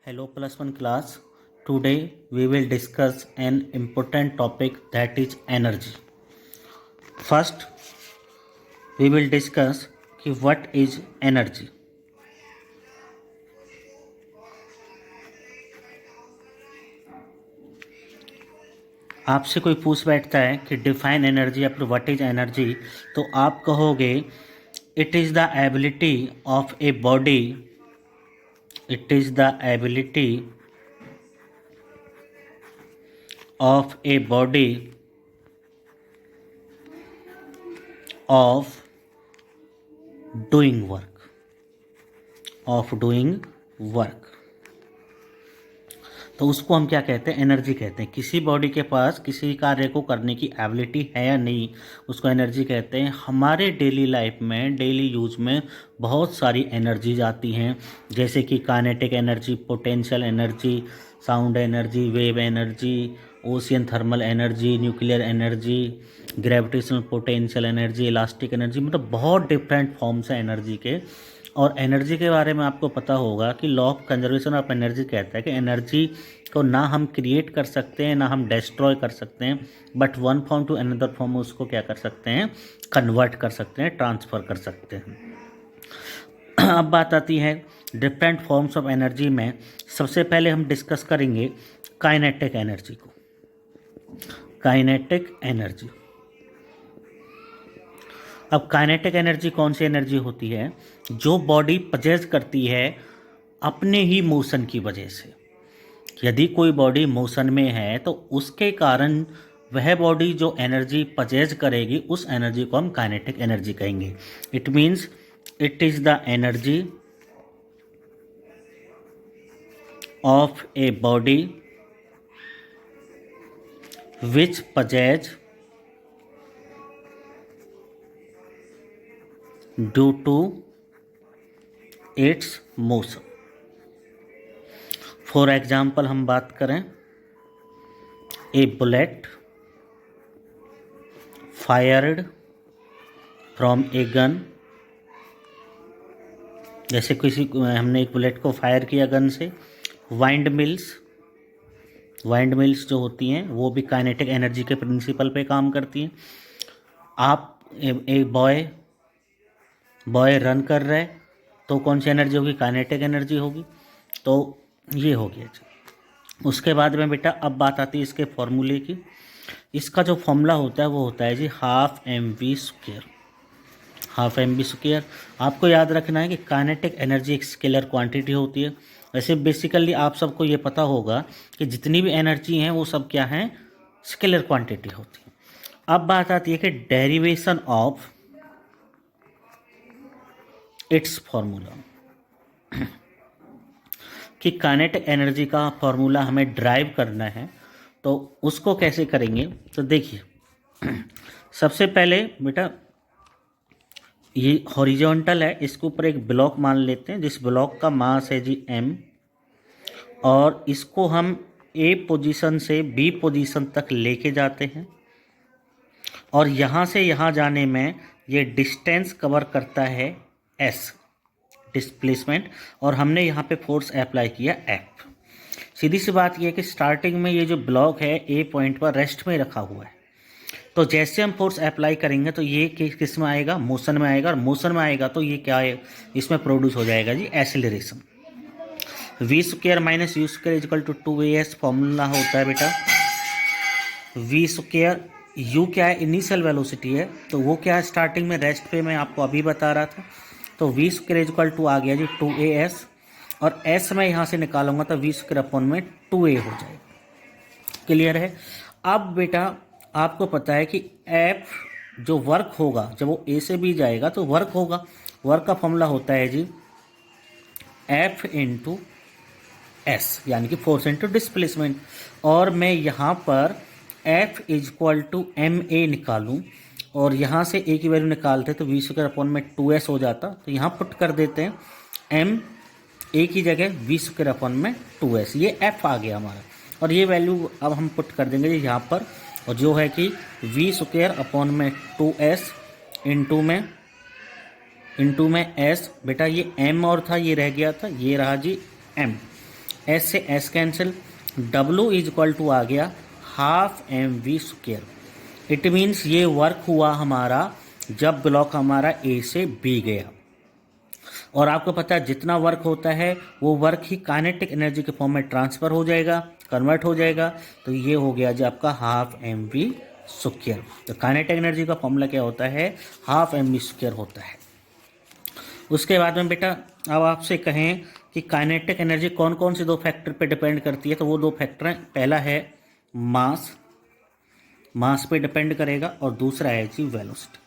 Hello plus one class. Today we will discuss an important topic, that is energy. First we will discuss कि what is energy. आपसे कोई पूछ बैठता है कि डिफाइन एनर्जी या फिर व्हाट इज एनर्जी, तो आप कहोगे it is the ability of a body, it is the ability of a body of doing work, of doing work. तो उसको हम क्या कहते हैं? एनर्जी कहते हैं। किसी बॉडी के पास किसी कार्य को करने की एबिलिटी है या नहीं, उसको एनर्जी कहते हैं। हमारे डेली लाइफ में, डेली यूज में बहुत सारी एनर्जीज आती हैं, जैसे कि kinetic energy, potential energy, sound energy, wave energy, ocean thermal energy, nuclear energy, gravitational potential energy, elastic energy, मतलब बहुत डिफरेंट फॉर्म्स हैं एनर्जी के। और एनर्जी के बारे में आपको पता होगा कि law of conservation of energy कहता है कि एनर्जी को ना हम क्रिएट कर सकते हैं ना हम डिस्ट्रॉय कर सकते हैं, but one form to another form उसको क्या कर सकते हैं? कन्वर्ट कर सकते हैं, ट्रांसफ़र कर सकते हैं। अब बात आती है डिफरेंट फॉर्म्स ऑफ एनर्जी में। सबसे पहले हम डिस्कस करेंगे काइनेटिक एनर्जी को। काइनेटिक एनर्जी, अब काइनेटिक एनर्जी कौन सी एनर्जी होती है? जो बॉडी पजेस करती है अपने ही मोशन की वजह से। यदि कोई बॉडी मोशन में है तो उसके कारण वह बॉडी जो एनर्जी पजेस करेगी उस एनर्जी को हम काइनेटिक एनर्जी कहेंगे। It means it is the energy of a body which possesses due to its motion. For example हम बात करें, a bullet fired from a gun. जैसे हमने एक बुलेट को फायर किया गन से। वाइंड मिल्स जो होती हैं वो भी काइनेटिक एनर्जी के प्रिंसिपल पे काम करती हैं। आप एक बॉय रन कर रहे हैं तो कौन सी एनर्जी होगी? काइनेटिक एनर्जी होगी। तो ये हो गया जी। उसके बाद में बेटा अब बात आती है इसके फॉर्मूले की। इसका जो फॉर्मूला होता है वो होता है जी half M V square. Half M V square आपको याद रखना है कि काइनेटिक एनर्जी एक स्केलर क्वांटिटी होती है। वैसे बेसिकली आप सबको ये पता होगा कि जितनी भी एनर्जी हैं वो सब क्या हैं? स्केलर क्वांटिटी होती है। अब बात आती है कि डेरिवेशन ऑफ इट्स फॉर्मूला, कि काइनेटिक एनर्जी का फॉर्मूला हमें ड्राइव करना है तो उसको कैसे करेंगे? तो देखिए सबसे पहले बेटा ये हॉरिजॉन्टल है, इसके ऊपर एक ब्लॉक मान लेते हैं जिस ब्लॉक का मास है जी m, और इसको हम A पोजीशन से B पोजीशन तक लेके जाते हैं और यहाँ से यहाँ जाने में ये डिस्टेंस कवर करता है S डिस्प्लेसमेंट, और हमने यहाँ पे फोर्स अप्लाई किया F। सीधी सी बात यह है कि स्टार्टिंग में ये जो ब्लॉक है A पॉइंट पर रेस्ट में रखा हुआ है, तो जैसे हम फोर्स अप्लाई करेंगे तो ये किस में आएगा? मोशन में आएगा। और मोशन में आएगा तो ये क्या है? इसमें प्रोड्यूस हो जाएगा जी acceleration. V square minus U square equal to 2as formula होता है बेटा। वी स्क्वायर, यू क्या है? इनिशियल वेलोसिटी है, तो वो क्या है? स्टार्टिंग में रेस्ट पे मैं आपको अभी बता रहा था। तो वी स्क्वायर इक्वल टू आ गया जी 2as, और s मैं यहाँ से निकालूंगा तो वी स्क्वायर अपॉन में 2a हो जाएगा। क्लियर है? अब बेटा आपको पता है कि F जो वर्क होगा जब वो A से B जाएगा तो वर्क होगा। वर्क का फॉर्मूला होता है जी F इंटू S, यानी कि फोर्स इंटू डिस्प्लेसमेंट। और मैं यहाँ पर F इक्वल टू MA निकालूँ और यहाँ से A की वैल्यू निकालते तो वी स्क्वायर अपॉन में 2s हो जाता, तो यहाँ पुट कर देते हैं M A की जगह वी स्क्वायर अपॉन में 2s। ये F आ गया हमारा, और ये वैल्यू अब हम पुट कर देंगे जी यहाँ पर, और जो है कि वी स्क्वायर अपॉन में 2s इंटू में s। बेटा ये m और था, ये रह गया था, ये रहा जी m। एस से S cancel, W is equal to आ गया half M V square. It means ये वर्क हुआ हमारा जब ब्लॉक हमारा ए से बी गया, और आपको पता है जितना वर्क होता है वो वर्क ही काइनेटिक एनर्जी के फॉर्म में ट्रांसफ़र हो जाएगा, कन्वर्ट हो जाएगा। तो ये हो गया जी आपका हाफ एम वी स्क्वेयर। तो काइनेटिक एनर्जी का फॉर्मूला क्या होता है, हाफ एम वी स्क्वेयर होता है। उसके बाद में बेटा अब आपसे कहें कि काइनेटिक एनर्जी कौन कौन से दो फैक्टर पे डिपेंड करती है, तो वो दो फैक्टर हैं, पहला है मास, मास पे डिपेंड करेगा, और दूसरा है जी वेलोसिटी।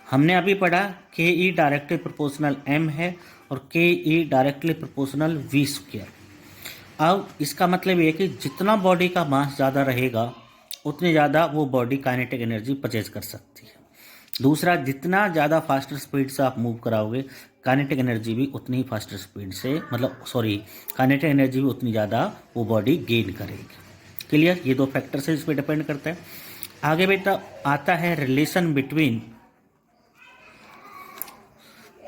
हमने अभी पढ़ा के ई डायरेक्टली प्रोपोर्शनल एम है और K E directly proportional V square. अब इसका मतलब ये है कि जितना बॉडी का मास ज़्यादा रहेगा उतनी ज़्यादा वो बॉडी काइनेटिक एनर्जी परचेज कर सकती है। दूसरा, जितना ज़्यादा फास्टर स्पीड से आप मूव कराओगे काइनेटिक एनर्जी भी उतनी ही फास्टर स्पीड से काइनेटिक एनर्जी भी उतनी ज़्यादा वो बॉडी गेन करेगी। क्लियर, ये दो फैक्टर से इस पर डिपेंड करता है। आगे बेटा आता है relation between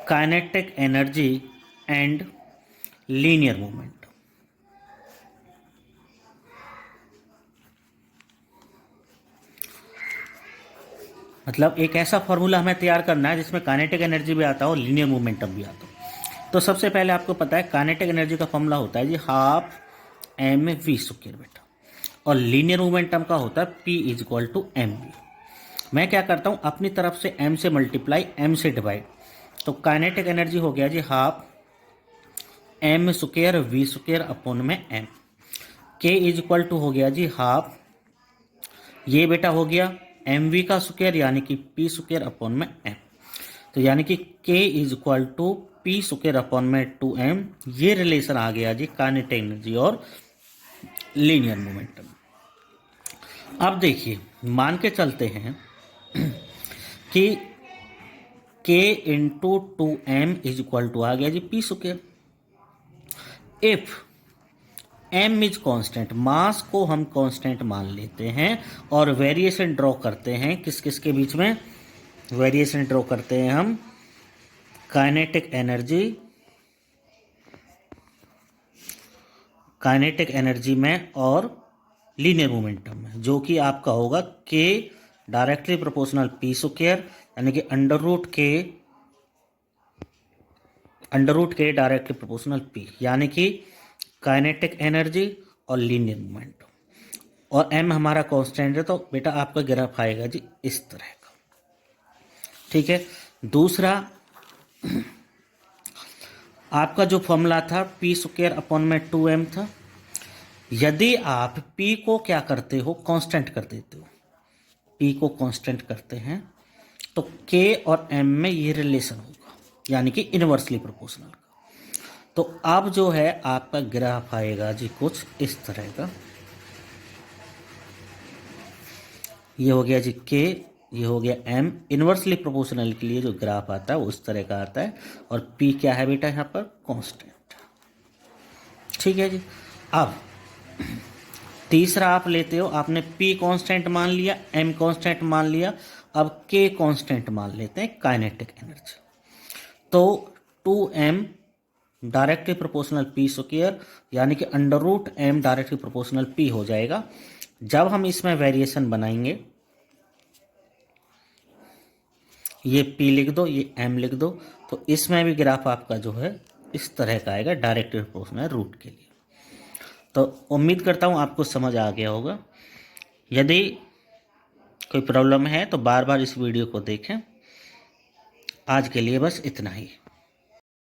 kinetic energy and linear movement. मतलब एक ऐसा फॉर्मूला हमें तैयार करना है जिसमें काइनेटिक एनर्जी भी आता हो, लीनियर मोमेंटम भी आता हो। तो सबसे पहले आपको पता है काइनेटिक एनर्जी का फॉर्मूला होता है जी हाफ एम वी स्क्वायर बेटा, और लीनियर मोमेंटम का होता है P is equal to M V. मैं क्या करता हूँ, अपनी तरफ से m से मल्टीप्लाई m से डिवाइड, तो काइनेटिक एनर्जी हो गया जी half M square V square upon में m। K is equal to हो गया जी हाफ, ये बेटा हो गया एम वी का स्क्वायर यानी कि पी स्क्वायर अपॉन में एम। तो यानी कि K is equal to P square upon में 2m। ये रिलेशन आ गया जी काइनेटिक एनर्जी और लीनियर मोमेंटम। अब देखिए मान के चलते हैं कि k into 2m is equal to आ गया जी P square. If m is constant, mass को हम कांस्टेंट मान लेते हैं और वेरिएशन ड्रॉ करते हैं किस किस के बीच में, वेरिएशन ड्रॉ करते हैं हम काइनेटिक एनर्जी में और लीनियर मोमेंटम में, जो कि आपका होगा k directly proportional P square यानी कि अंडर रूट के डायरेक्टली प्रोपोर्शनल p, यानी कि काइनेटिक एनर्जी और लीनियर मोमेंटम, और m हमारा कांस्टेंट है। तो बेटा आपका ग्राफ आएगा जी इस तरह का, ठीक है। दूसरा आपका जो फॉर्मूला था पी स्क्वायर अपॉन में 2m था। यदि आप p को क्या करते हो, कांस्टेंट कर देते हो, p को कांस्टेंट करते हैं तो k और m में ये रिलेशन होगा यानी कि इनवर्सली प्रोपोर्शनल का। तो अब जो है आपका ग्राफ आएगा जी कुछ इस तरह का, ये हो गया जी k, ये हो गया m। इनवर्सली प्रोपोर्शनल के लिए जो ग्राफ आता है वो उस तरह का आता है, और p क्या है बेटा यहाँ पर, कांस्टेंट, ठीक है जी। अब तीसरा आप लेते हो, आपने p कांस्टेंट मान लिया, m कांस्टेंट मान लिया, अब k कांस्टेंट मान लेते हैं काइनेटिक एनर्जी। तो 2m directly proportional P square यानी कि under root m directly proportional p हो जाएगा। जब हम इसमें वेरिएशन बनाएंगे, ये p लिख दो, ये m लिख दो, तो इसमें भी ग्राफ आपका जो है इस तरह का आएगा डायरेक्टली प्रोपोर्शनल रूट के लिए। तो उम्मीद करता हूँ आपको समझ आ गया होगा। यदि कोई प्रॉब्लम है तो बार बार इस वीडियो को देखें। आज के लिए बस इतना ही।